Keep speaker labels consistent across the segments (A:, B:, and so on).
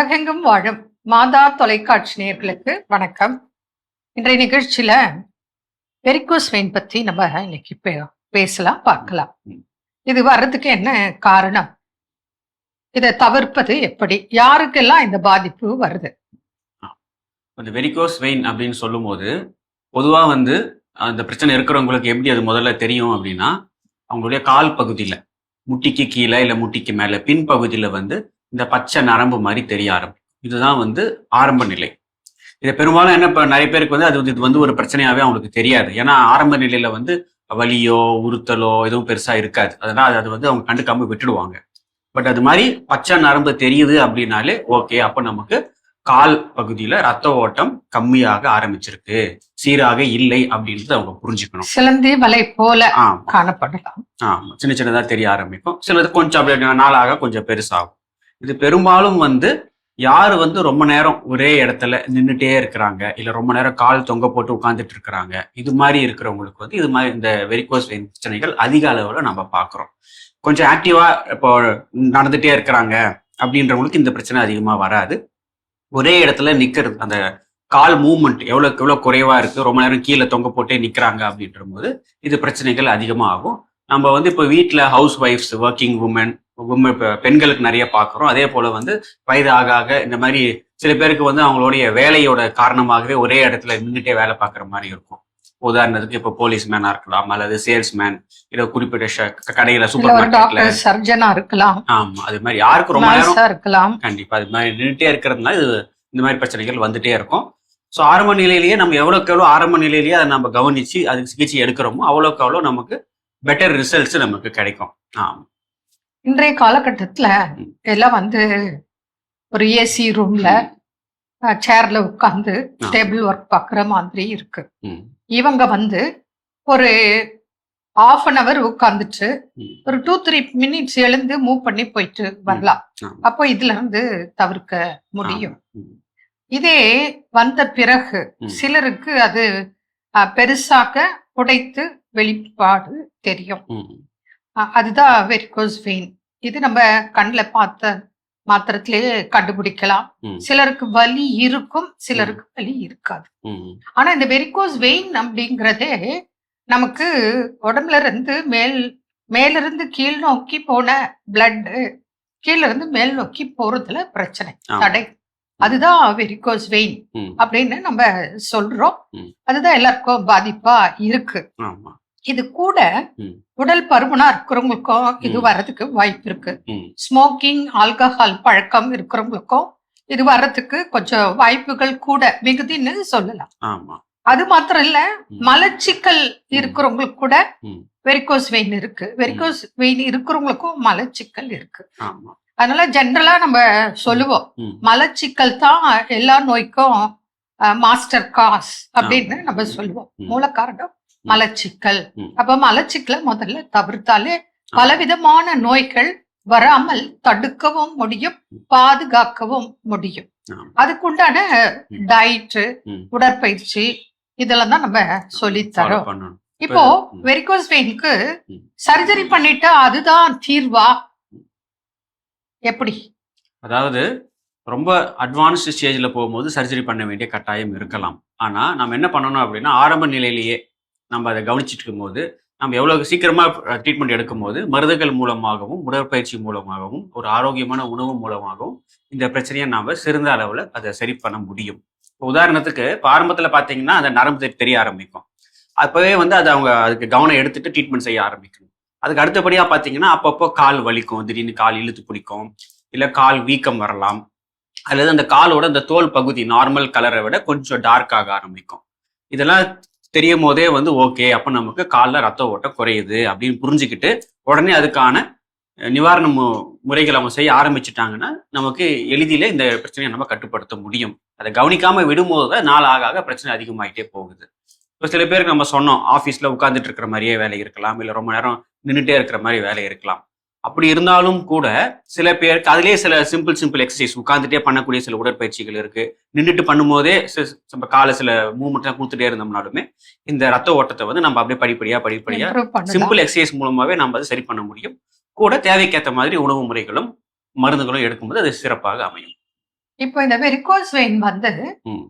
A: உலகெங்கும் வாழும் மாதா தொலைக்காட்சி நேயர்களுக்கு வணக்கம். இன்றைய நிகழ்ச்சியில வெரிகோஸ் வெயின் பத்தி நம்ம இன்னைக்கு பேசலாம், பார்க்கலாம். இது வர்றதுக்கு என்ன காரணம், இதை தவிர்ப்பது எப்படி, யாருக்கெல்லாம் இந்த பாதிப்பு வருது?
B: இந்த வெரிகோஸ் வெயின் அப்படின்னு சொல்லும் போது பொதுவா அந்த பிரச்சனை இருக்கிறவங்களுக்கு எப்படி அது முதல்ல தெரியும் அப்படின்னா, அவங்களுடைய கால் பகுதியில முட்டிக்கு கீழே இல்ல முட்டிக்கு மேல பின்பகுதியில இந்த பச்சை நரம்பு மாதிரி தெரிய ஆரம்பிக்கும். இதுதான் ஆரம்ப நிலை. இதை பெரும்பாலும் என்ன நிறைய பேருக்கு இது ஒரு பிரச்சனையாவே அவங்களுக்கு தெரியாது. ஏன்னா ஆரம்ப நிலையில வலியோ உறுத்தலோ எதுவும் பெருசா இருக்காது. அதனால அது அவங்க கண்டுக்காம விட்டுடுவாங்க. பட் அது மாதிரி பச்சை நரம்பு தெரியுது அப்படின்னாலே ஓகே, அப்ப நமக்கு கால் பகுதியில ரத்த ஓட்டம் கம்மியாக ஆரம்பிச்சிருக்கு, சீராக இல்லை அப்படின்றது அவங்க புரிஞ்சுக்கணும்.
A: சிலந்தி வலை போல காணப்படலாம்.
B: ஆமா, சின்ன சின்னதா தெரிய ஆரம்பிக்கும். சிலது கொஞ்சம் அப்படி நாளாக கொஞ்சம் பெருசாகும். இது பெரும்பாலும் யாரு ரொம்ப நேரம் ஒரே இடத்துல நின்றுட்டே இருக்கிறாங்க, இல்ல ரொம்ப நேரம் கால் தொங்க போட்டு உட்கார்ந்துட்டு இருக்கிறாங்க, இது மாதிரி இருக்கிறவங்களுக்கு இது மாதிரி இந்த வெரிகோஸ் வெயின் பிரச்சனைகள் அதிக அளவுல நம்ம பாக்குறோம். கொஞ்சம் ஆக்டிவா இப்போ நடந்துட்டே இருக்கிறாங்க அப்படின்றவங்களுக்கு இந்த பிரச்சனை அதிகமா வராது. ஒரே இடத்துல நிக்கிறது, அந்த கால் மூவ்மெண்ட் எவ்வளவுக்கு எவ்வளவு குறைவா இருக்கு, ரொம்ப நேரம் கீழே தொங்க போட்டே நிக்கிறாங்க அப்படின்ற போது இது பிரச்சனைகள் அதிகமா ஆகும். நம்ம இப்போ வீட்டுல ஹவுஸ் ஒய்ஃப்ஸ், ஒர்க்கிங் உமன் பெண்களுக்கு நிறைய பார்க்குறோம். அதே போல வயது ஆக ஆக இந்த மாதிரி சில பேருக்கு அவங்களுடைய வேலையோட காரணமாகவே ஒரே இடத்துல நின்றுட்டே வேலை பார்க்குற மாதிரி இருக்கும். உதாரணத்துக்கு இப்போ போலீஸ்மேனா இருக்கலாம், அல்லது சேல்ஸ்மேன், இல்ல குறிப்பிட்ட கடையில சூப்பர் மார்க்கெட்ல
A: சர்ஜனா இருக்கலாம்.
B: ஆமா, அது மாதிரி யாருக்கு ரொம்ப நேரம்
A: இருக்கலாம்.
B: கண்டிப்பா அது மாதிரி நின்றுட்டே இருக்கிறதுனால இந்த மாதிரி பிரச்சனைகள் வந்துட்டே இருக்கும். ஸோ ஆரம்ப நிலையிலேயே நம்ம எவ்வளோக்கு எவ்வளோ ஆரம்ப நிலையிலேயே அதை நம்ம கவனிச்சு அதுக்கு சிகிச்சை எடுக்கிறோமோ அவ்வளோக்கு அவ்வளோ நமக்கு பெட்டர் ரிசல்ட்ஸ் நமக்கு கிடைக்கும். ஆமா,
A: இன்றைய காலகட்டத்துல எல்லாம் ஒரு ஏசி ரூம்ல சேர்ல உட்கார்ந்து டேபிள் ஒர்க் பாக்குற மாதிரி இருக்கு. இவங்க ஒரு half an hour உட்கார்ந்துட்டு ஒரு 2-3 minutes எழுந்து மூவ் பண்ணி போயிட்டு வரலாம். அப்போ இதுல இருந்து தவிர்க்க முடியும். இதே வந்த பிறகு சிலருக்கு அது பெருசாக புடைத்து வெளிப்பாடு தெரியும். அதுதான் வெரிகோஸ் வெயின். இது நம்ம கண்ணில் பார்த்த மாத்திரத்திலேயே கண்டுபிடிக்கலாம். சிலருக்கு வலி இருக்கும், சிலருக்கு வலி இருக்காது. ஆனா இந்த வெரிகோஸ் வெயின் அப்படிங்கறதே நமக்கு உடம்புல இருந்து மேலிருந்து கீழ் நோக்கி போன பிளட் கீழ இருந்து மேல் நோக்கி போறதுல பிரச்சனை, தடை. அதுதான் வெரிகோஸ் வெயின் அப்படின்னு நம்ம சொல்றோம். அதுதான் எல்லாருக்கும் பாதிப்பா இருக்கு. இது கூட உடல் பருமனா இருக்கிறவங்களுக்கும் இது வர்றதுக்கு வாய்ப்பு இருக்கு. ஸ்மோக்கிங், ஆல்கஹால் பழக்கம் இருக்கிறவங்களுக்கும் இது வர்றதுக்கு கொஞ்சம் வாய்ப்புகள் கூட மிகுதின்னு சொல்லலாம். அது மாத்திரம் இல்ல, மலச்சிக்கல் இருக்கிறவங்களுக்கு கூட வெரிகோஸ் வெயின் இருக்கு. வெரிகோஸ் வெயின் இருக்கிறவங்களுக்கும் மலச்சிக்கல் இருக்கு. அதனால ஜென்ரலா நம்ம சொல்லுவோம், மலச்சிக்கல் தான் எல்லா நோய்க்கும் மாஸ்டர் காஸ் அப்படின்னு நம்ம சொல்லுவோம். மூல காரணம் மலச்சிக்கல். அப்ப மலச்சிக்கலை முதல்ல தவிர்த்தாலே பலவிதமான நோய்கள் வராமல் தடுக்கவும் முடியும், பாதுகாக்கவும் முடியும். அதுக்குண்டான டயட், உடற்பயிற்சி இதெல்லாம் தான் நம்ம சொல்லித்தரோம். இப்போ வெரிகோஸ் வெயினுக்கு சர்ஜரி பண்ணிட்டா அதுதான் தீர்வா, எப்படி?
B: அதாவது ரொம்ப அட்வான்ஸ்டு ஸ்டேஜில் போகும்போது சர்ஜரி பண்ண வேண்டிய கட்டாயம் இருக்கலாம். ஆனால் நம்ம என்ன பண்ணணும் அப்படின்னா, ஆரம்ப நிலையிலேயே நம்ம அதை கவனிச்சுட்டு இருக்கும்போது நம்ம எவ்வளவு சீக்கிரமா ட்ரீட்மெண்ட் எடுக்கும் போது மருந்துகள் மூலமாகவும் உடற்பயிற்சி மூலமாகவும் ஒரு ஆரோக்கியமான உணவு மூலமாகவும் இந்த பிரச்சனையை நாம சிறந்த அளவுல அதை சரி பண்ண முடியும். உதாரணத்துக்கு இப்போ ஆரம்பத்தில் பார்த்தீங்கன்னா அந்த நரம்பு தெரிய ஆரம்பிக்கும். அப்பவே அது அவங்க அதுக்கு கவனம் எடுத்துட்டு ட்ரீட்மெண்ட் செய்ய ஆரம்பிக்கணும். அதுக்கு அடுத்தபடியா பார்த்தீங்கன்னா அப்பப்போ கால் வலிக்கும், திடீர்னு கால் இழுத்து பிடிக்கும், இல்லை கால் வீக்கம் வரலாம், அல்லது அந்த காலோட அந்த தோல் பகுதி நார்மல் கலரை விட கொஞ்சம் டார்க் ஆக ஆரம்பிக்கும். இதெல்லாம் தெரியும் போதே ஓகே, அப்போ நமக்கு காலில் ரத்த ஓட்டம் குறையுது அப்படின்னு புரிஞ்சுக்கிட்டு உடனே அதுக்கான நிவாரண முறைகள் அவங்க செய்ய ஆரம்பிச்சுட்டாங்கன்னா நமக்கு எளிதில இந்த பிரச்சனையை நம்ம கட்டுப்படுத்த முடியும். அதை கவனிக்காம விடும்போது நாள் ஆக ஆக பிரச்சனை அதிகமாயிட்டே போகுது. இப்போ சில பேருக்கு நம்ம சொன்னோம், ஆஃபீஸில் உட்காந்துட்டு இருக்கிற மாதிரியே வேலை இருக்கலாம், இல்லை ரொம்ப நேரம் நின்றுட்டே இருக்கிற மாதிரி வேலை இருக்கலாம். அப்படி இருந்தாலும் கூட சில பேருக்கு அதுலேயே சில சிம்பிள் எக்ஸசைஸ் உட்காந்துட்டே பண்ணக்கூடிய சில உடற்பயிற்சிகள் இருக்கு. நின்றுட்டு பண்ணும்போதே நம்ம காலை சில மூவ்மெண்ட் கொடுத்துட்டே இருந்தோம்னாலுமே இந்த ரத்த ஓட்டத்தை நம்ம அப்படியே படிப்படியா சிம்பிள் எக்ஸசைஸ் மூலமாவே நம்ம அதை சரி பண்ண முடியும். கூட தேவைக்கேற்ற மாதிரி உணவு முறைகளும் மருந்துகளும் எடுக்கும்போது அது சிறப்பாக அமையும்.
A: இப்போ இந்த வெரிகோஸ் வெயின் வந்து
B: ம்.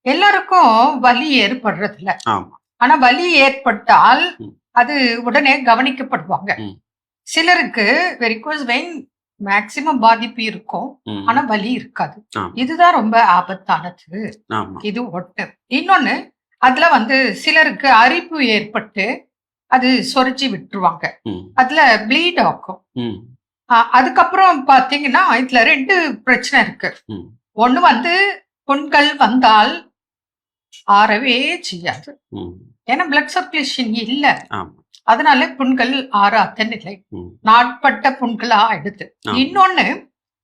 A: எல்லாருக்கும் வலி ஏற்படுறது இல்ல.
B: ஆமா.
A: ஆனா வலி ஏற்பட்டால்
B: ம்.
A: அது உடனே கவனிக்கப்படுவாங்க.
B: ம்.
A: சிலருக்கு வெரிகோஸ் வெயின் மேக்சிமம் பாதிப்பு இருக்கும்,
B: ம்.
A: ஆனா வலி இருக்காது.
B: ஆமா.
A: இதுதான் ரொம்ப ஆபத்தானது.
B: ஆமா.
A: இது ஒண்ணு. இன்னொன்னு, அதுல வந்து சிலருக்கு அரிப்பு ஏற்பட்டு அது சொரிஞ்சி விட்டுருவாங்க.
B: ம்.
A: அதுல ப்ளீட் ஆகும்.
B: ம்.
A: அதுக்கப்புறம் பாத்தீங்கன்னா இதுல 2 பிரச்சனை இருக்கு.
B: ம்.
A: ஒண்ணு வந்து புண்கள் வந்தால் ஆறவே செய்யாது.
B: ம்.
A: ஏன்னா பிளட் சர்க்குலேஷன் இல்ல.
B: ஆமா.
A: அதனால புண்கள் ஆறாத நிலை.
B: ம்.
A: நாட்பட்ட புண்களா ஆயிடுது.
B: ஆமா.
A: இன்னொன்னு,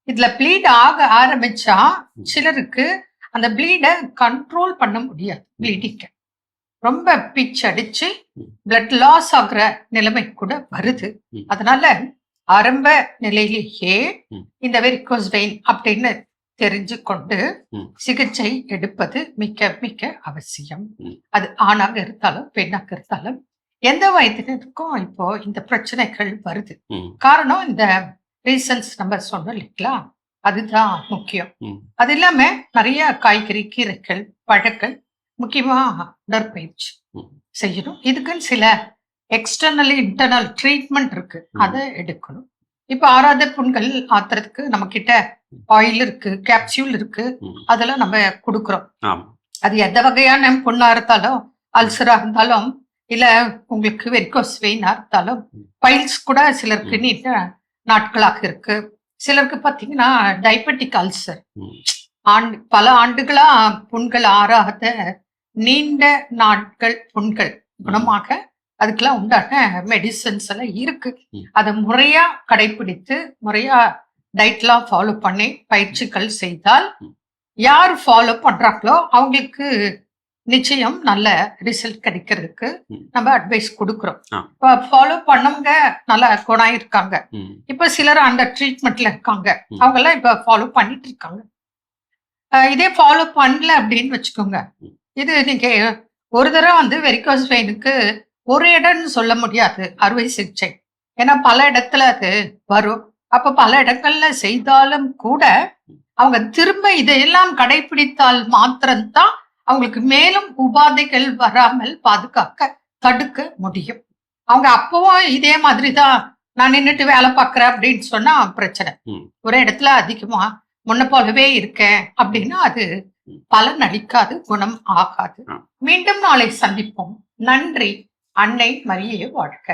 A: இதுல ப்ளீட் ஆக ஆரம்பிச்சா
B: ம்.
A: சிலருக்கு அந்த ப்ளீட கண்ட்ரோல் பண்ண முடியாது. ப்ளீடிங்க ரொம்ப பிச் அடிச்சு
B: ம்.
A: பிளட் லாஸ் ஆகுற நிலைமை கூட வருது.
B: ம்.
A: அதனால ஆரம்ப நிலையிலேயே
B: ம்.
A: இந்த வெரிகோஸ் வெயின் அப்படின்னு தெரிஞ்சு கொண்டு
B: ம்.
A: சிகிச்சை எடுப்பது மிக மிக அவசியம்.
B: ம்.
A: அது ஆணாக இருந்தாலும் பெண்ணாக இருந்தாலும் எந்த வயதினருக்கும் இப்போ இந்த பிரச்சனைகள் வருது.
B: ம்.
A: காரணம் இந்த ரீசன்ஸ் நம்ம சொன்னோம் இல்லைங்களா, அதுதான் முக்கியம்.
B: ம்.
A: அது இல்லாம நிறைய காய்கறி, கீரைகள், பழங்கள், முக்கியமா உடற்பயிற்சி
B: ம்.
A: செய்யணும். இதுக்குன்னு சில எக்ஸ்டர்னல் இன்டர்னல் ட்ரீட்மெண்ட் இருக்கு,
B: ம்.
A: அதை எடுக்கணும். இப்ப ஆறாத புண்கள் ஆத்துறதுக்கு நம்ம கிட்ட ஆயில் இருக்கு, கேப்சியூல் இருக்கு,
B: ம்.
A: அதெல்லாம் நம்ம கொடுக்குறோம்.
B: ஆமா.
A: அது எந்த வகையான புண்ணா இருந்தாலும், அல்சரா இருந்தாலும், இல்ல உங்களுக்கு வெரிகோஸ் வெயினா இருந்தாலும்,
B: ம்.
A: பைல்ஸ் கூட சிலருக்கு
B: ம்.
A: நீண்ட நாட்களாக இருக்கு. சிலருக்கு பார்த்தீங்கன்னா டயபெட்டிக் அல்சர்,
B: ம்.
A: பல ஆண்டுகளா புண்கள் ஆறாத நீண்ட நாட்கள் புண்கள்
B: ம்.
A: குணமாக அதுக்கெல்லாம் உண்டான மெடிசன்ஸ் எல்லாம் இருக்கு.
B: ம்.
A: அதை முறையா கடைபிடித்து முறையா டயட்லாம் ஃபாலோ பண்ணி பயிற்சிகள் செய்தால்
B: ம்.
A: யார் ஃபாலோ பண்றாங்களோ அவங்களுக்கு நிச்சயம் நல்ல ரிசல்ட் கிடைக்கிறதுக்கு
B: ம்.
A: நம்ம அட்வைஸ் கொடுக்குறோம்.
B: ஆ.
A: இப்போ ஃபாலோ பண்ணவங்க நல்ல குணம் இருக்காங்க.
B: ம்.
A: இப்ப சிலர் அந்த ட்ரீட்மெண்ட்ல இருக்காங்க.
B: ம்.
A: அவங்க எல்லாம் இப்ப ஃபாலோ பண்ணிட்டு இருக்காங்க. இதே ஃபாலோ பண்ணல அப்படின்னு வச்சுக்கோங்க,
B: ம்.
A: இது நீங்க ஒரு தடவை வந்து வெரிகோஸ் வெயினுக்கு ஒரு இடம்னு சொல்ல முடியாது அறுவை சிகிச்சை. ஏன்னா பல இடத்துல அது வரும். அப்ப பல இடங்கள்ல செய்தாலும் கூட அவங்க திரும்ப இதையெல்லாம் கடைபிடித்தால் மாத்திரம்தான் அவங்களுக்கு மேலும் உபாதைகள் வராமல் பாதுகாக்க தடுக்க முடியும். அவங்க அப்பவும் இதே மாதிரிதான் நான் நின்னுட்டு வேலை பார்க்கறேன் அப்படின்னு சொன்னா பிரச்சனை.
B: ம்.
A: ஒரு இடத்துல அதிகமா முன்ன போலவே இருக்கேன் அப்படின்னா அது
B: ம்.
A: பலன் அளிக்காது, குணம் ஆகாது.
B: ஆ.
A: மீண்டும் நாளை சந்திப்போம். நன்றி. அன்னை மரியே வாழ்க.